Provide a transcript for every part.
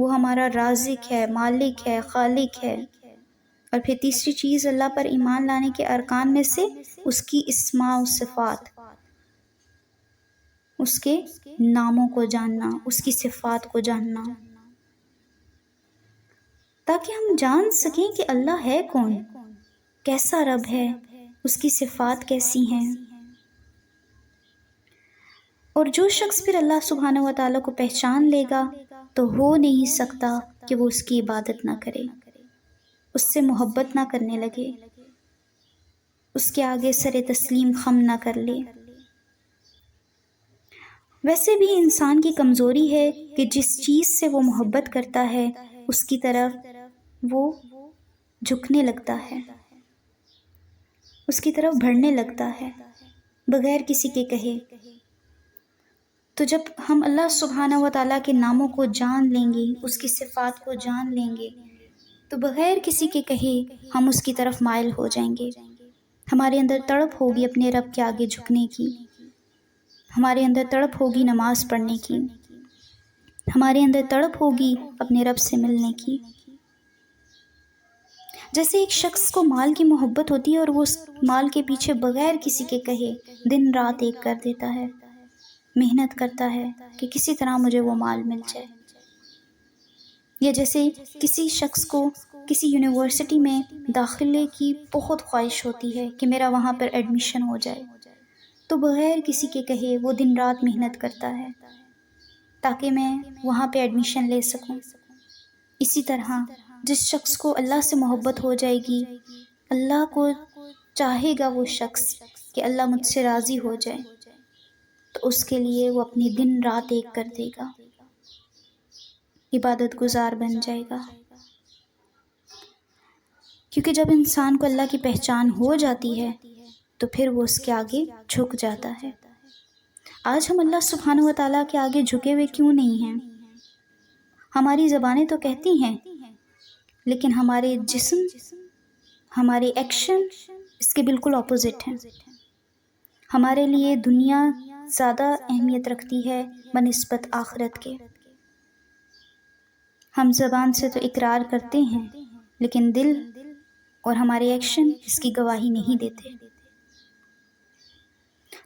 وہ ہمارا رازق ہے، مالک ہے، خالق ہے۔ اور پھر تیسری چیز اللہ پر ایمان لانے کے ارکان میں سے اس کی اسماء و صفات، اس کے ناموں کو جاننا، اس کی صفات کو جاننا، تاکہ ہم جان سکیں کہ اللہ ہے کون، کیسا رب ہے، اس کی صفات کیسی ہیں۔ اور جو شخص پھر اللہ سبحانہ و تعالیٰ کو پہچان لے گا تو ہو نہیں سکتا کہ وہ اس کی عبادت نہ کرے، اس سے محبت نہ کرنے لگے، اس کے آگے سر تسلیم خم نہ کر لے۔ ویسے بھی انسان کی کمزوری ہے کہ جس چیز سے وہ محبت کرتا ہے اس کی طرف وہ جھکنے لگتا ہے، اس کی طرف بڑھنے لگتا ہے بغیر کسی کے کہے۔ تو جب ہم اللہ سبحانہ و تعالیٰ کے ناموں کو جان لیں گے، اس کی صفات کو جان لیں گے، تو بغیر کسی کے کہے ہم اس کی طرف مائل ہو جائیں گے۔ ہمارے اندر تڑپ ہوگی اپنے رب کے آگے جھکنے کی، ہمارے اندر تڑپ ہوگی نماز پڑھنے کی، ہمارے اندر تڑپ ہوگی اپنے رب سے ملنے کی۔ جیسے ایک شخص کو مال کی محبت ہوتی ہے اور وہ اس مال کے پیچھے بغیر کسی کے کہے دن رات ایک کر دیتا ہے، محنت کرتا ہے کہ کسی طرح مجھے وہ مال مل جائے۔ یا جیسے کسی شخص کو کسی یونیورسٹی میں داخلے کی بہت خواہش ہوتی ہے کہ میرا وہاں پر ایڈمیشن ہو جائے، تو بغیر کسی کے کہے وہ دن رات محنت کرتا ہے تاکہ میں وہاں پہ ایڈمیشن لے سکوں۔ اسی طرح جس شخص کو اللہ سے محبت ہو جائے گی، اللہ کو چاہے گا وہ شخص کہ اللہ مجھ سے راضی ہو جائے، تو اس کے لیے وہ اپنی دن رات ایک کر دے گا، عبادت گزار بن جائے گا۔ کیونکہ جب انسان کو اللہ کی پہچان ہو جاتی ہے تو پھر وہ اس کے آگے جھک جاتا ہے۔ آج ہم اللہ سبحانہ و تعالیٰ کے آگے جھکے ہوئے کیوں نہیں ہیں؟ ہماری زبانیں تو کہتی ہیں، لیکن ہمارے جسم، ہمارے ایکشن اس کے بالکل اپوزٹ ہیں۔ ہمارے لیے دنیا زیادہ اہمیت رکھتی ہے بنسبت آخرت کے۔ ہم زبان سے تو اقرار کرتے ہیں لیکن دل اور ہمارے ایکشن اس کی گواہی نہیں دیتے۔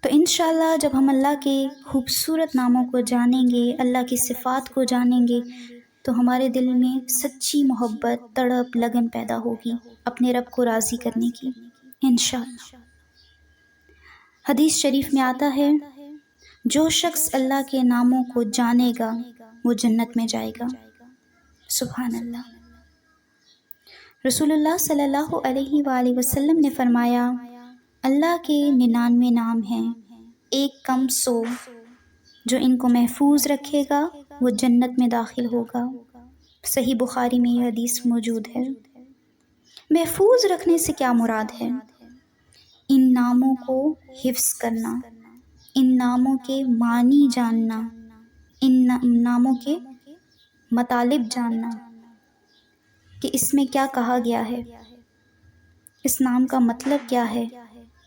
تو انشاءاللہ جب ہم اللہ کے خوبصورت ناموں کو جانیں گے، اللہ کی صفات کو جانیں گے، تو ہمارے دل میں سچی محبت، تڑپ، لگن پیدا ہوگی اپنے رب کو راضی کرنے کی انشاءاللہ۔ حدیث شریف میں آتا ہے، جو شخص اللہ کے ناموں کو جانے گا وہ جنت میں جائے گا۔ سبحان اللہ۔ رسول اللہ صلی اللہ علیہ وآلہ وسلم نے فرمایا، اللہ کے 99 نام ہیں، ایک کم 100، جو ان کو محفوظ رکھے گا وہ جنت میں داخل ہوگا۔ صحیح بخاری میں یہ حدیث موجود ہے۔ محفوظ رکھنے سے کیا مراد ہے؟ ان ناموں کو حفظ کرنا، ان ناموں کے معنی جاننا، ان ناموں کے مطالب جاننا کہ اس میں کیا کہا گیا ہے، اس نام کا مطلب کیا ہے،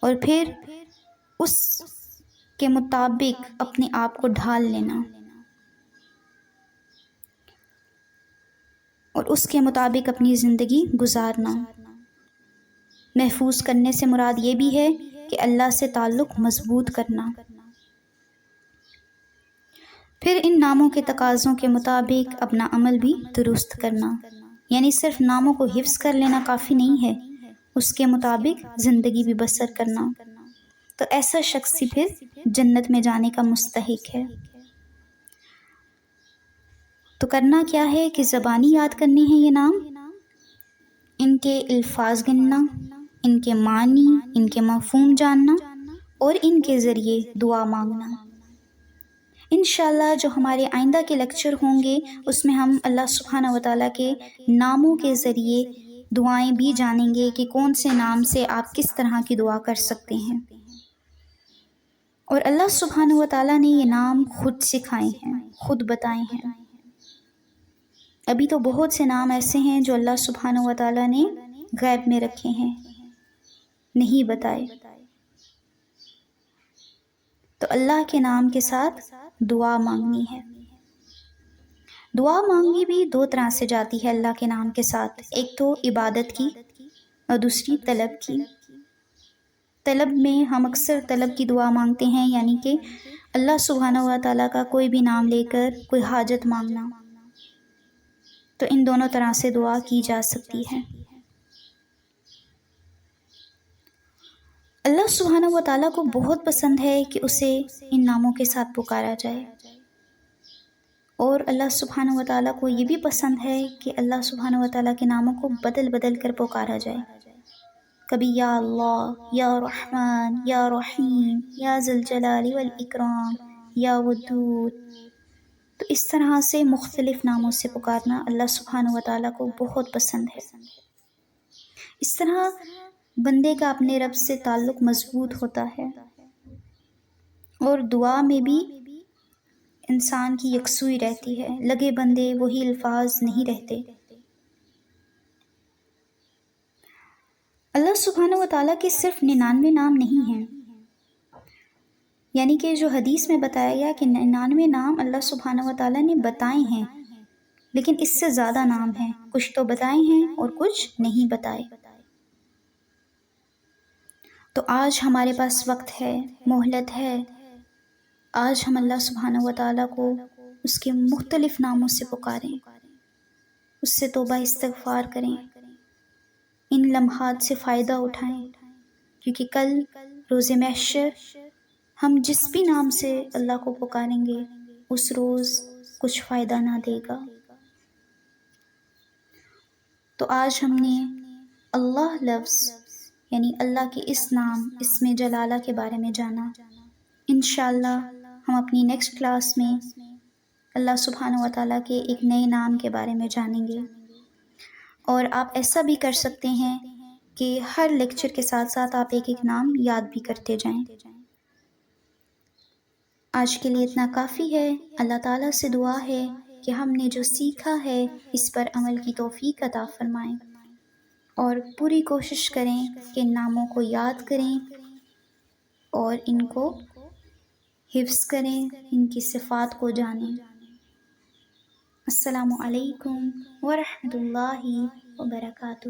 اور پھر اس کے مطابق اپنے آپ کو ڈھال لینا، اور اس کے مطابق اپنی زندگی گزارنا۔ محفوظ کرنے سے مراد یہ بھی ہے کہ اللہ سے تعلق مضبوط کرنا، پھر ان ناموں کے تقاضوں کے مطابق اپنا عمل بھی درست کرنا۔ یعنی صرف ناموں کو حفظ کر لینا کافی نہیں ہے، اس کے مطابق زندگی بھی بسر کرنا، تو ایسا شخص ہی پھر جنت میں جانے کا مستحق ہے۔ تو کرنا کیا ہے کہ زبانی یاد کرنے ہیں یہ نام، ان کے الفاظ گننا، ان کے معنی، ان کے مفہوم جاننا، اور ان کے ذریعے دعا مانگنا۔ انشاءاللہ جو ہمارے آئندہ کے لیکچر ہوں گے اس میں ہم اللہ سبحانہ و تعالیٰ کے ناموں کے ذریعے دعائیں بھی جانیں گے کہ کون سے نام سے آپ کس طرح کی دعا کر سکتے ہیں۔ اور اللہ سبحانہ و تعالیٰ نے یہ نام خود سکھائے ہیں، خود بتائے ہیں۔ ابھی تو بہت سے نام ایسے ہیں جو اللہ سبحانہ و تعالیٰ نے غیب میں رکھے ہیں، نہیں بتائے۔ تو اللہ کے نام کے ساتھ دعا مانگنی ہے۔ دعا مانگی بھی دو طرح سے جاتی ہے اللہ کے نام کے ساتھ، ایک تو عبادت کی اور دوسری طلب کی۔ طلب میں ہم اکثر طلب کی دعا مانگتے ہیں، یعنی کہ اللہ سبحانہ و تعالیٰ کا کوئی بھی نام لے کر کوئی حاجت مانگنا۔ تو ان دونوں طرح سے دعا کی جا سکتی ہے۔ اللہ سبحانہ و تعالیٰ کو بہت پسند ہے کہ اسے ان ناموں کے ساتھ پکارا جائے، اور اللہ سبحانہ و تعالیٰ کو یہ بھی پسند ہے کہ اللہ سبحانہ و تعالیٰ کے ناموں کو بدل بدل کر پکارا جائے، کبھی یا اللہ، یا رحمان، یا رحیم، یا ذی الجلال والاکرام، یا ودود۔ تو اس طرح سے مختلف ناموں سے پکارنا اللہ سبحانہ و تعالیٰ کو بہت پسند ہے۔ اس طرح بندے کا اپنے رب سے تعلق مضبوط ہوتا ہے، اور دعا میں بھی انسان کی یکسوئی رہتی ہے، لگے بندے وہی الفاظ نہیں رہتے۔ اللہ سبحانہ و تعالیٰ کے صرف 99 نام نہیں ہیں، یعنی کہ جو حدیث میں بتایا گیا کہ 99 نام اللہ سبحانہ و تعالیٰ نے بتائے ہیں، لیکن اس سے زیادہ نام ہیں، کچھ تو بتائے ہیں اور کچھ نہیں بتائے۔ تو آج ہمارے پاس وقت ہے، مہلت ہے، آج ہم اللہ سبحانہ و تعالیٰ کو اس کے مختلف ناموں سے پکاریں، اس سے توبہ استغفار کریں، ان لمحات سے فائدہ اٹھائیں، کیونکہ کل روز محشر ہم جس بھی نام سے اللہ کو پکاریں گے اس روز کچھ فائدہ نہ دے گا۔ تو آج ہم نے اللہ لفظ یعنی اللہ کے اس نام اسم جلالہ کے بارے میں جانا۔ انشاءاللہ ہم اپنی نیکسٹ کلاس میں اللہ سبحانہ و تعالیٰ کے ایک نئے نام کے بارے میں جانیں گے، اور آپ ایسا بھی کر سکتے ہیں کہ ہر لیکچر کے ساتھ ساتھ آپ ایک ایک نام یاد بھی کرتے جائیں۔ آج کے لیے اتنا کافی ہے۔ اللہ تعالیٰ سے دعا ہے کہ ہم نے جو سیکھا ہے اس پر عمل کی توفیق عطا فرمائیں، اور پوری کوشش کریں کہ ان ناموں کو یاد کریں اور ان کو حفظ کریں، ان کی صفات کو جانیں۔ السلام علیکم ورحمۃ اللہ وبرکاتہ۔